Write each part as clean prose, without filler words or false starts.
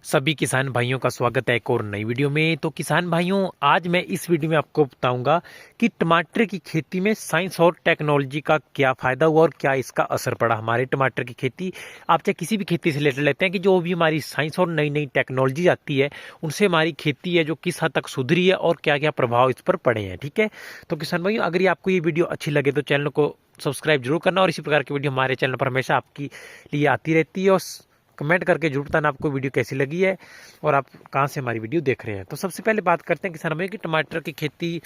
सभी किसान भाइयों का स्वागत है एक और नई वीडियो में। तो किसान भाइयों, आज मैं इस वीडियो में आपको बताऊंगा कि टमाटर की खेती में साइंस और टेक्नोलॉजी का क्या फायदा हुआ और क्या इसका असर पड़ा हमारे टमाटर की खेती। आप चाहे किसी भी खेती से रिलेटेड लेते हैं कि जो भी हमारी साइंस और नई नई टेक्नोलॉजी आती है उनसे हमारी खेती है जो किस हद तक सुधरी है और क्या क्या प्रभाव इस पर पड़े हैं। ठीक है, तो किसान भाइयों, अगर ये आपको ये वीडियो अच्छी लगे तो चैनल को सब्सक्राइब जरूर करना और इसी प्रकार की वीडियो हमारे चैनल पर हमेशा आपके लिए आती रहती है। और कमेंट करके जरूर बताना आपको वीडियो कैसी लगी है और आप कहाँ से हमारी वीडियो देख रहे हैं। तो सबसे पहले बात करते हैं किसान भाई की टमाटर की खेती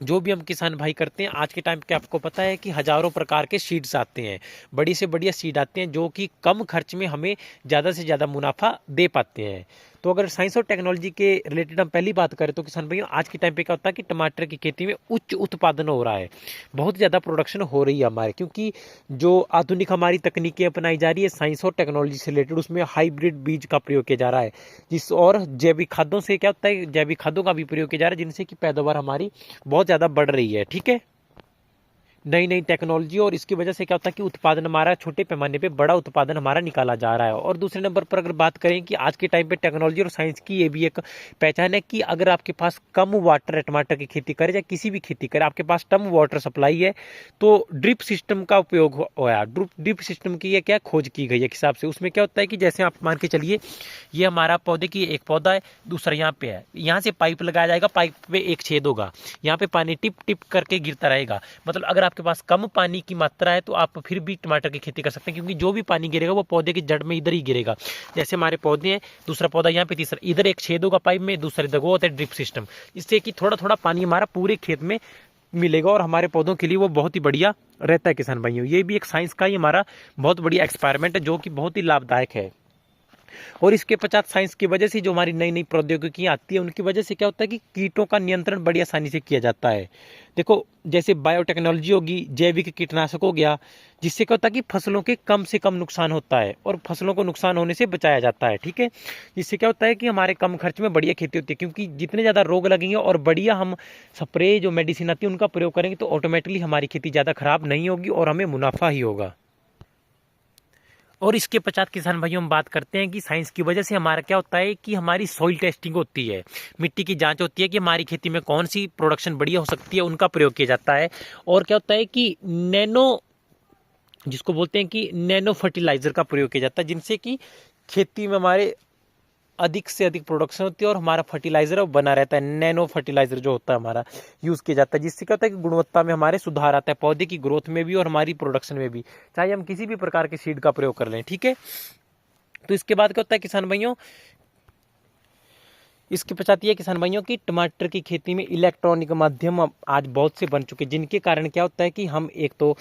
जो भी हम किसान भाई करते हैं। आज के टाइम पे आपको पता है कि हजारों प्रकार के सीड्स आते हैं, बड़ी से बढ़िया सीड आते हैं जो कि कम खर्च में हमें ज़्यादा से ज़्यादा मुनाफा दे पाते हैं। तो अगर साइंस और टेक्नोलॉजी के रिलेटेड हम पहली बात करें तो किसान भाई आज के टाइम पे क्या होता है कि टमाटर की खेती में उच्च उत्पादन हो रहा है, बहुत ज़्यादा प्रोडक्शन हो रही है हमारे, क्योंकि जो आधुनिक हमारी तकनीकें अपनाई जा रही है साइंस और टेक्नोलॉजी से रिलेटेड, उसमें हाइब्रिड बीज का प्रयोग किया जा रहा है जिस और जैविक खादों से क्या होता है, जैविक खादों का भी प्रयोग किया जा रहा है जिनसे कि पैदावार हमारी बहुत ज़्यादा बढ़ रही है। ठीक है, नई नई टेक्नोलॉजी और इसकी वजह से क्या होता है कि उत्पादन हमारा छोटे पैमाने पे बड़ा उत्पादन हमारा निकाला जा रहा है। और दूसरे नंबर पर अगर बात करें कि आज के टाइम पे टेक्नोलॉजी और साइंस की ये भी एक पहचान है कि अगर आपके पास कम वाटर है, टमाटर की खेती करें या किसी भी खेती करें, आपके पास कम वाटर सप्लाई है तो ड्रिप सिस्टम का उपयोग होया। ड्रिप सिस्टम की ये क्या खोज की गई है हिसाब से। उसमें क्या होता है कि जैसे आप मान के चलिए ये हमारा पौधे की एक पौधा है, दूसरा यहाँ पे है, यहाँ से पाइप लगाया जाएगा, पाइप पे एक छेद होगा, यहाँ पे पानी टिप टिप करके गिरता रहेगा। मतलब अगर आपके पास कम पानी की मात्रा है तो आप फिर भी टमाटर की खेती कर सकते हैं, क्योंकि जो भी पानी गिरेगा वो पौधे की जड़ में इधर ही गिरेगा। जैसे हमारे पौधे हैं, दूसरा पौधा यहाँ पे, तीसरा इधर एक छेद होगा पाइप में, दूसरे इधर, वो होता है ड्रिप सिस्टम। इससे कि थोड़ा थोड़ा पानी हमारा पूरे खेत में मिलेगा और हमारे पौधों के लिए वो बहुत ही बढ़िया रहता है। किसान भाइयों, ये भी एक साइंस का ही हमारा बहुत बढ़िया एक्सपेरिमेंट है जो कि बहुत ही लाभदायक है। और इसके पश्चात साइंस की वजह से जो हमारी नई नई प्रौद्योगिकी आती है उनकी वजह से क्या होता है कि कीटों का नियंत्रण बड़ी आसानी से किया जाता है। देखो, जैसे बायोटेक्नोलॉजी होगी, जैविक कीटनाशक हो गया, जिससे क्या होता है कि फसलों के कम से कम नुकसान होता है और फसलों को नुकसान होने से बचाया जाता है। ठीक है, जिससे क्या होता है कि हमारे कम खर्च में बढ़िया खेती होती है, क्योंकि जितने ज़्यादा रोग लगेंगे और बढ़िया हम स्प्रे जो मेडिसिन आती है उनका प्रयोग करेंगे तो ऑटोमेटिकली हमारी खेती ज़्यादा खराब नहीं होगी और हमें मुनाफा ही होगा। और इसके पश्चात किसान भाइयों हम बात करते हैं कि साइंस की वजह से हमारा क्या होता है कि हमारी सॉइल टेस्टिंग होती है, मिट्टी की जांच होती है कि हमारी खेती में कौन सी प्रोडक्शन बढ़िया हो सकती है, उनका प्रयोग किया जाता है। और क्या होता है कि नैनो, जिसको बोलते हैं कि नैनो फर्टिलाइजर का प्रयोग किया जाता है, जिनसे कि खेती में हमारे अधिक से अधिक प्रोडक्शन होती है और हमारा फर्टिलाइजर है वो बना रहता है। नैनो फर्टिलाइजर जो होता है हमारा यूज़ किया जाता है, जिससे क्या होता है कि गुणवत्ता में हमारे सुधार आता है, पौधे की ग्रोथ में भी और हमारी प्रोडक्शन में भी, चाहे हम किसी भी प्रकार के सीड का प्रयोग कर लें। ठीक है, तो इसके बाद क्या होता है किसान भाइयों, इसके पश्चात ये किसान भाइयों की टमाटर की खेती में इलेक्ट्रॉनिक माध्यम आज बहुत से बन चुके हैं, जिनके कारण क्या होता है कि हम एक तो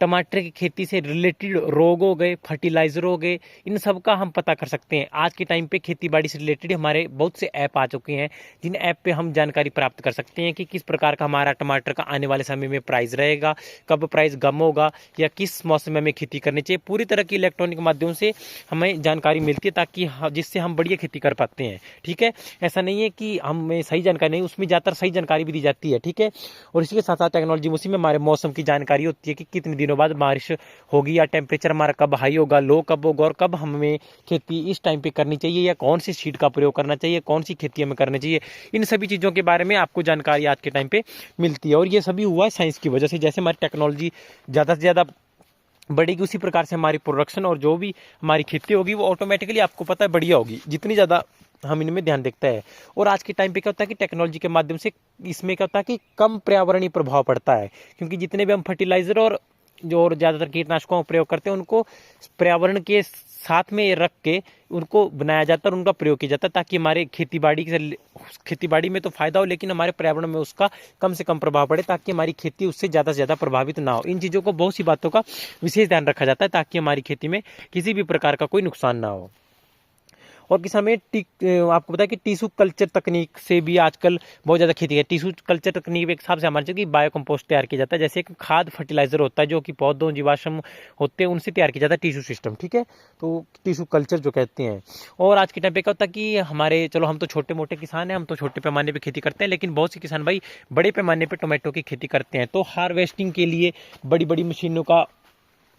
टमाटर की खेती से रिलेटेड रोग हो गए, फर्टिलाइजर हो गए, इन सब का हम पता कर सकते हैं। आज के टाइम पे खेती बाड़ी से रिलेटेड हमारे बहुत से ऐप आ चुके हैं, जिन ऐप पे हम जानकारी प्राप्त कर सकते हैं कि किस प्रकार का हमारा टमाटर का आने वाले समय में प्राइस रहेगा, कब प्राइस कम होगा या किस मौसम में हमें खेती करनी चाहिए। पूरी तरह की इलेक्ट्रॉनिक माध्यम से हमें जानकारी मिलती है ताकि जिससे हम बढ़िया खेती कर पाते हैं। ठीक है, ऐसा नहीं है कि हमें सही जानकारी नहीं, उसमें ज़्यादातर सही जानकारी भी दी जाती है। ठीक है, और इसके साथ साथ टेक्नोलॉजी उसी में हमारे मौसम की जानकारी होती है कि कितने दिनों बाद बारिश होगी या टेम्परेचर हमारा कब हाई होगा, लो कब होगा और कब हमें खेती इस टाइम पे करनी चाहिए या कौन सी सीड का प्रयोग करना चाहिए, कौन सी खेती हमें करनी चाहिए। इन सभी चीज़ों के बारे में आपको जानकारी आज के टाइम पे मिलती है और ये सभी हुआ है साइंस की वजह से। जैसे हमारी टेक्नोलॉजी ज़्यादा से ज़्यादा बढ़ेगी उसी प्रकार से हमारी प्रोडक्शन और जो भी हमारी खेती होगी वो ऑटोमेटिकली आपको पता है बढ़िया होगी, जितनी ज़्यादा हम इनमें ध्यान देखते हैं। और आज के टाइम पे क्या होता है कि टेक्नोलॉजी के माध्यम से इसमें क्या होता है कि कम पर्यावरणीय प्रभाव पड़ता है, क्योंकि जितने भी हम फर्टिलाइजर और जो और ज़्यादातर कीटनाशकों का प्रयोग करते हैं उनको पर्यावरण के साथ में रख के उनको बनाया जाता है और उनका प्रयोग किया जाता है, ताकि हमारे खेती बाड़ी में तो फायदा हो लेकिन हमारे पर्यावरण में उसका कम से कम प्रभाव पड़े, ताकि हमारी खेती उससे ज़्यादा से ज़्यादा प्रभावित ना हो। इन चीज़ों को, बहुत सी बातों का विशेष ध्यान रखा जाता है ताकि हमारी खेती में किसी भी प्रकार का कोई नुकसान ना हो। और किसान में आपको पता है कि टिश्यू कल्चर तकनीक से भी आजकल बहुत ज़्यादा खेती है। टिश्यू कल्चर तकनीक एक हिसाब से हमारे चाहिए कि बायो कंपोस्ट तैयार किया जाता है, जैसे एक खाद फर्टिलाइजर होता है जो कि पौधों जीवाश्म होते हैं उनसे तैयार किया जाता है टिश्यू सिस्टम। ठीक है, तो टिश्यू कल्चर जो कहते हैं। और आज के टाइम पे क्या होता है कि हमारे, चलो हम तो छोटे मोटे किसान हैं, हम तो छोटे पैमाने पर खेती करते हैं, लेकिन बहुत से किसान भाई बड़े पैमाने पर टोमेटो की खेती करते हैं। तो हार्वेस्टिंग के लिए बड़ी बड़ी मशीनों का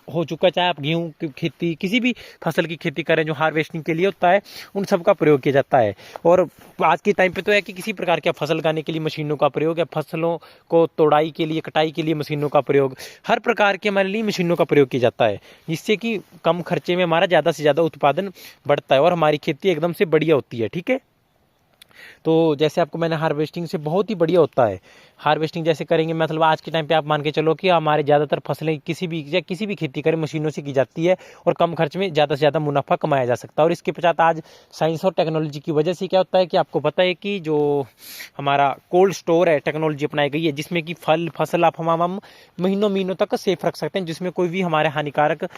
हो चुका है, चाहे आप गेहूं की खेती किसी भी फसल की खेती करें जो हार्वेस्टिंग के लिए होता है, उन सब का प्रयोग किया जाता है। और आज के टाइम पे तो है कि किसी प्रकार की फसल लगाने के लिए मशीनों का प्रयोग है, फसलों को तोड़ाई के लिए, कटाई के लिए मशीनों का प्रयोग, हर प्रकार के हमारे लिए मशीनों का प्रयोग किया जाता है, जिससे कि कम खर्चे में हमारा ज़्यादा से ज़्यादा उत्पादन बढ़ता है और हमारी खेती एकदम से बढ़िया होती है। ठीक है, तो जैसे आपको मैंने हार्वेस्टिंग से बहुत ही बढ़िया होता है। हार्वेस्टिंग जैसे करेंगे, मतलब आज के टाइम पे आप मान के चलो कि हमारे ज़्यादातर फसलें किसी भी खेती करें मशीनों से की जाती है और कम खर्च में ज़्यादा से ज़्यादा मुनाफा कमाया जा सकता है। और इसके पश्चात आज साइंस और टेक्नोलॉजी की वजह से क्या होता है कि आपको पता है कि जो हमारा कोल्ड स्टोर है, टेक्नोलॉजी अपनाई गई है, जिसमें कि फसल आप हम महीनों महीनों तक सेफ रख सकते हैं, जिसमें कोई भी हमारे हानिकारक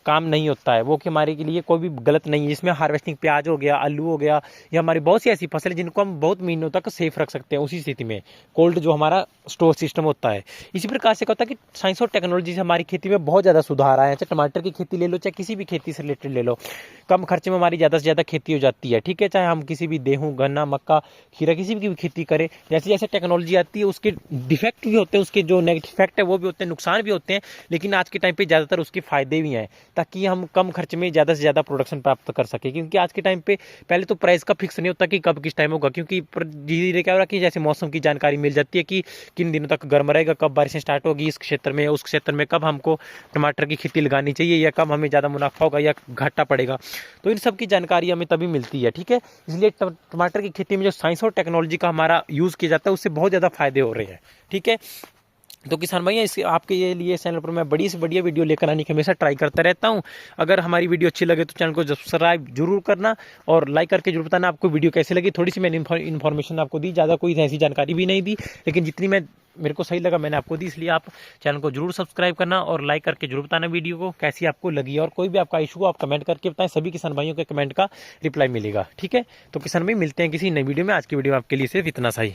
काम नहीं होता है, वो कि हमारे के लिए कोई भी गलत नहीं है। जिसमें हार्वेस्टिंग प्याज हो गया, आलू हो गया, या हमारी बहुत सी ऐसी फसलें जिनको हम बहुत महीनों तक सेफ रख सकते हैं उसी स्थिति में, कोल्ड जो हमारा स्टोर सिस्टम होता है। इसी प्रकार से क्या होता है कि साइंस और टेक्नोलॉजी से हमारी खेती में बहुत ज़्यादा सुधार आया है। चाहे टमाटर की खेती ले लो, चाहे किसी भी खेती से रिलेटेड ले लो, कम खर्चे में हमारी ज़्यादा से ज़्यादा खेती हो जाती है। ठीक है, चाहे हम किसी भी गेहूँ, गन्ना, मक्का, खीरा किसी भी खेती करें, जैसे जैसे टेक्नोलॉजी आती है उसके डिफेक्ट भी होते हैं, उसके जो नेगेटिव इफेक्ट है वो भी होते हैं, नुकसान भी होते हैं, लेकिन आज के टाइम पे ज़्यादातर उसके फायदे भी हैं, ताकि हम कम खर्च में ज़्यादा से ज़्यादा प्रोडक्शन प्राप्त कर सके। क्योंकि आज के टाइम पे पहले तो प्राइस का फिक्स नहीं होता कि कब किस टाइम होगा, क्योंकि धीरे धीरे क्या हो रहा है कि जैसे मौसम की जानकारी मिल जाती है कि किन दिनों तक गर्म रहेगा, कब बारिशें स्टार्ट होगी इस क्षेत्र में, उस क्षेत्र में कब हमको टमाटर की खेती लगानी चाहिए, या कब हमें ज़्यादा मुनाफा होगा या घाटा पड़ेगा। तो इन सब की जानकारी हमें तभी मिलती है। ठीक है, इसलिए टमाटर की खेती में जो साइंस और टेक्नोलॉजी का हमारा यूज़ किया जाता है उससे बहुत ज़्यादा फायदे हो रहे हैं। ठीक है, तो किसान भाई इस आपके ये लिए चैनल पर मैं बड़ी से बढ़िया वीडियो लेकर आने की हमेशा ट्राई करता रहता हूं। अगर हमारी वीडियो अच्छी लगे तो चैनल को सब्सक्राइब जरूर करना और लाइक करके जरूर बताना आपको वीडियो कैसी लगी। थोड़ी सी मैंने इन्फॉर्मेशन आपको दी, ज़्यादा कोई ऐसी जानकारी भी नहीं दी, लेकिन जितनी मेरे को सही लगा मैंने आपको दी। इसलिए आप चैनल को जरूर सब्सक्राइब करना और लाइक करके जरूर बताना वीडियो को कैसी आपको लगी। और कोई भी आपका इशू हो आप कमेंट करके बताएं, सभी किसान भाइयों के कमेंट का रिप्लाई मिलेगा। ठीक है, तो किसान भाई मिलते हैं किसी नई वीडियो में। आज की वीडियो आपके लिए सिर्फ इतना सा ही।